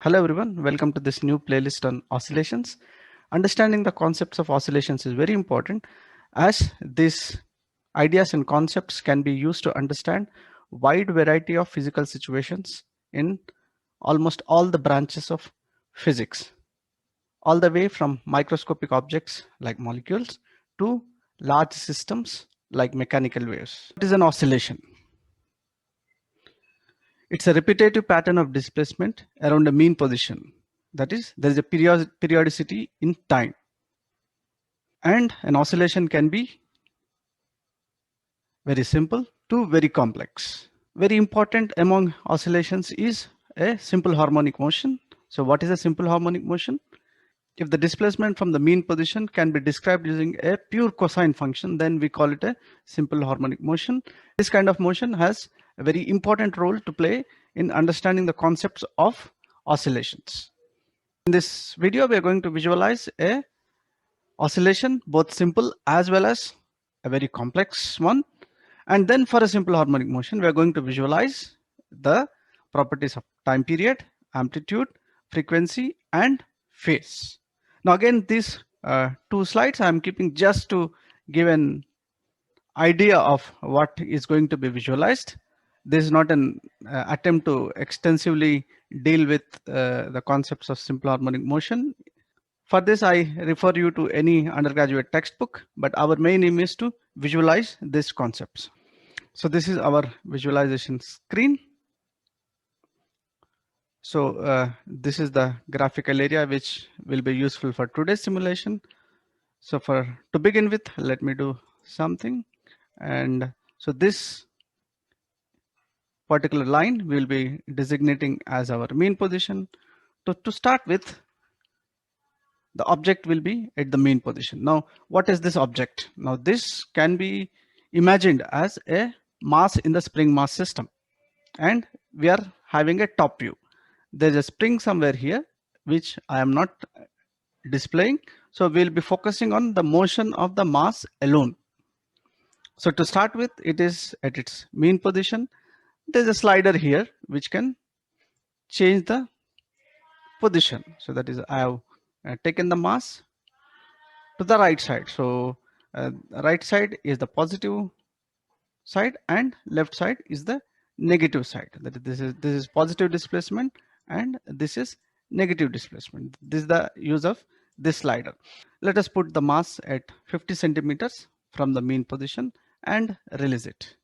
Hello everyone, welcome to this new playlist on oscillations. Understanding the concepts of oscillations is very important as these ideas and concepts can be used to understand wide variety of physical situations in almost all the branches of physics, all the way from microscopic objects like molecules to large systems like mechanical waves. What is an oscillation? It's a repetitive pattern of displacement around a mean position. That is, there is a periodicity in time. And an oscillation can be very simple to very complex. Very important among oscillations is a simple harmonic motion. So what is a simple harmonic motion? If the displacement from the mean position can be described using a pure cosine function, then we call it a simple harmonic motion. This kind of motion has a very important role to play in understanding the concepts of oscillations. In this video, we are going to visualize a oscillation, both simple as well as a very complex one. And then for a simple harmonic motion, we are going to visualize the properties of time period, amplitude, frequency, and phase. Now again, these two slides I'm keeping just to give an idea of what is going to be visualized. This is not an attempt to extensively deal with the concepts of simple harmonic motion. For this, I refer you to any undergraduate textbook, but our main aim is to visualize these concepts. So this is our visualization screen. So this is the graphical area which will be useful for today's simulation. So to begin with, let me do something. And so this particular line we will be designating as our mean position. To start with, the object will be at the mean position. Now, what is this object? Now, this can be imagined as a mass in the spring mass system. And we are having a top view. There's a spring somewhere here, which I am not displaying. So we'll be focusing on the motion of the mass alone. So to start with, it is at its mean position. There's a slider here, which can change the position. So that is, I have taken the mass to the right side. So right side is the positive side and left side is the negative side. That this is positive displacement and this is negative displacement. This is the use of this slider. Let us put the mass at 50 centimeters from the mean position and release it.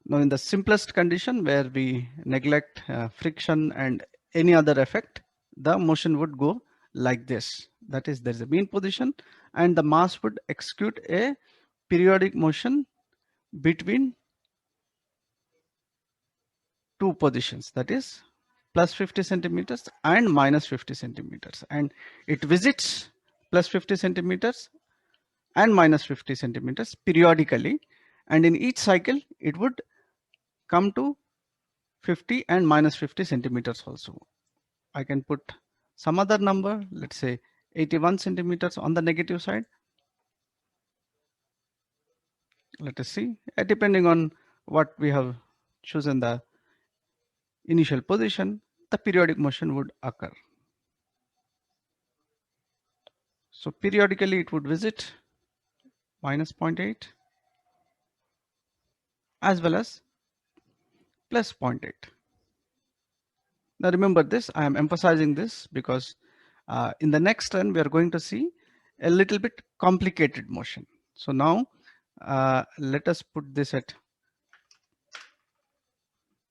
Now in the simplest condition where we neglect friction and any other effect, the motion would go like this. That is, there's a mean position and the mass would execute a periodic motion between two positions, that is plus 50 centimeters and minus 50 centimeters, and it visits plus 50 centimeters and minus 50 centimeters periodically, and in each cycle it would come to 50 and minus 50 centimeters also. I can put some other number, let's say 81 centimeters on the negative side. Let us see, depending on what we have chosen the initial position, the periodic motion would occur. So periodically it would visit minus 0.8 as well as plus 0.8. Now remember this, I am emphasizing this because in the next run we are going to see a little bit complicated motion. So now let us put this at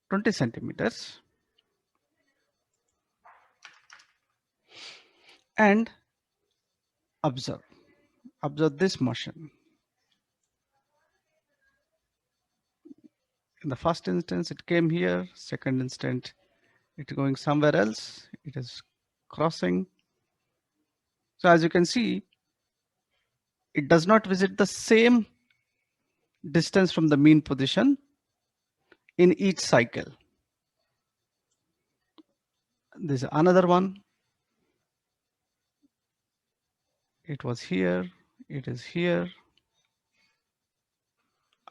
20 centimeters and observe this motion. In the first instance it came here, second instance it's going somewhere else, it is crossing. So as you can see, it does not visit the same distance from the mean position in each cycle. This is another one. It was here, it is here.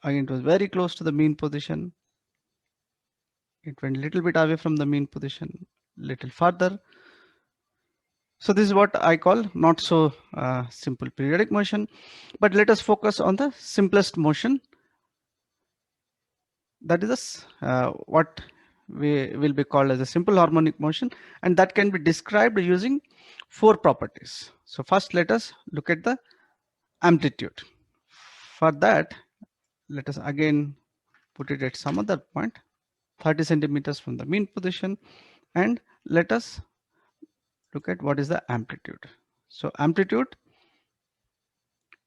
Again, it was very close to the mean position. It went a little bit away from the mean position, little further. So this is what I call not so simple periodic motion. But let us focus on the simplest motion. That is what we will be called as a simple harmonic motion, and that can be described using four properties. So first, let us look at the amplitude. For that, let us again put it at some other point, 30 centimeters from the mean position, and let us look at what is the amplitude. So amplitude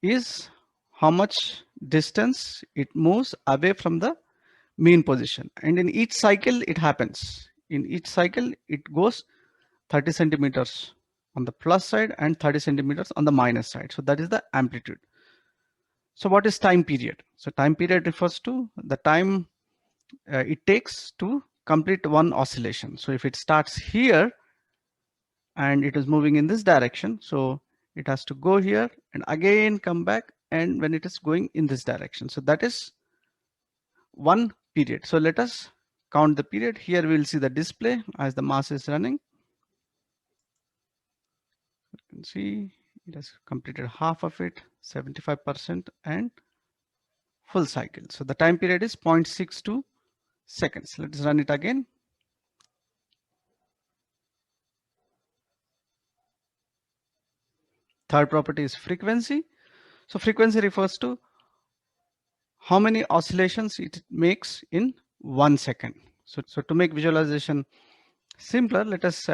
is how much distance it moves away from the mean position, and in each cycle it happens. In each cycle it goes 30 centimeters on the plus side and 30 centimeters on the minus side. So that is the amplitude. So what is time period? So time period refers to the time it takes to complete one oscillation. So if it starts here and it is moving in this direction, so it has to go here and again come back, and when it is going in this direction, so that is one period. So let us count the period. Here we will see the display as the mass is running. You can see it has completed half of it, 75%, and full cycle. So the time period is 0.62 seconds. Let us run it again. Third property is frequency. So frequency refers to how many oscillations it makes in 1 second. So to make visualization simpler, let us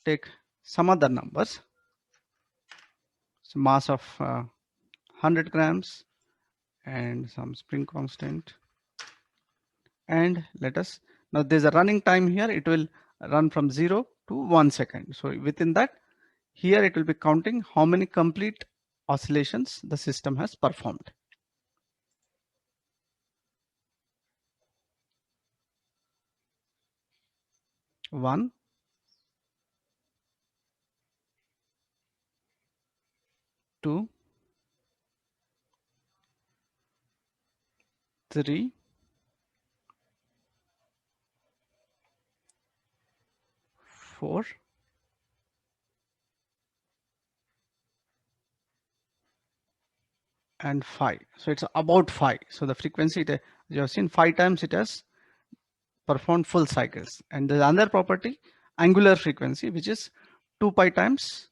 take some other numbers. So mass of 100 grams and some spring constant. And let us, now there's a running time here. It will run from 0 to 1 second. So within that, here it will be counting how many complete oscillations the system has performed. One, two, three, 4, and 5. So it's about 5. So the frequency, you have seen 5 times it has performed full cycles. And the other property, angular frequency, which is 2 pi times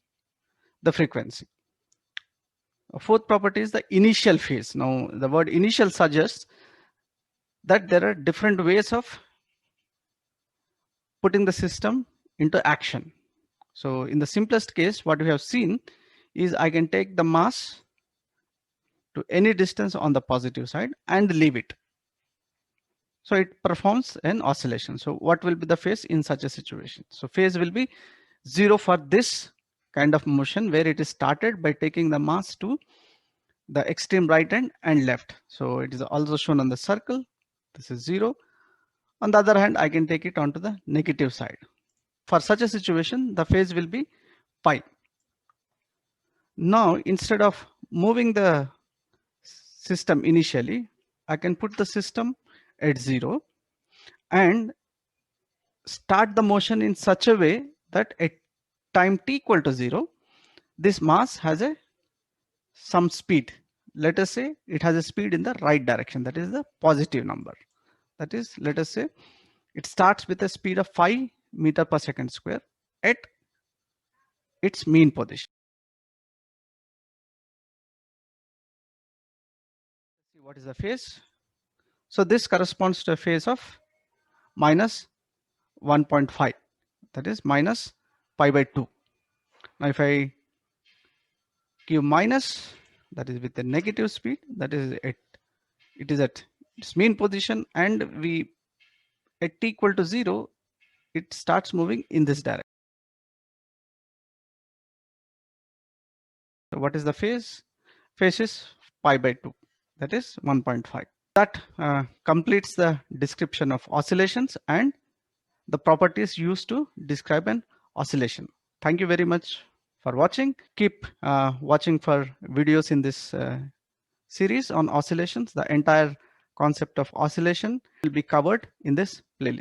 the frequency. A fourth property is the initial phase. Now the word initial suggests that there are different ways of putting the system into action. So in the simplest case, what we have seen is I can take the mass to any distance on the positive side and leave it. So it performs an oscillation. So what will be the phase in such a situation? So phase will be 0 for this kind of motion where it is started by taking the mass to the extreme right hand and left. So it is also shown on the circle. This is 0. On the other hand, I can take it onto the negative side. For such a situation, the phase will be pi. Now, instead of moving the system initially, I can put the system at 0 and start the motion in such a way that at time t equal to 0, this mass has some speed. Let us say it has a speed in the right direction. That is the positive number. That is, let us say it starts with a speed of 5 meter per second square at its mean position. See what is the phase? So this corresponds to a phase of minus 1.5. That is minus pi by 2. Now if I give minus, that is with the negative speed, that is at, it is at its mean position, and we at t equal to 0, it starts moving in this direction. So what is the phase? Phase is pi by 2, that is 1.5. That completes the description of oscillations and the properties used to describe an oscillation. Thank you very much for watching. Keep watching for videos in this series on oscillations. The entire concept of oscillation will be covered in this playlist.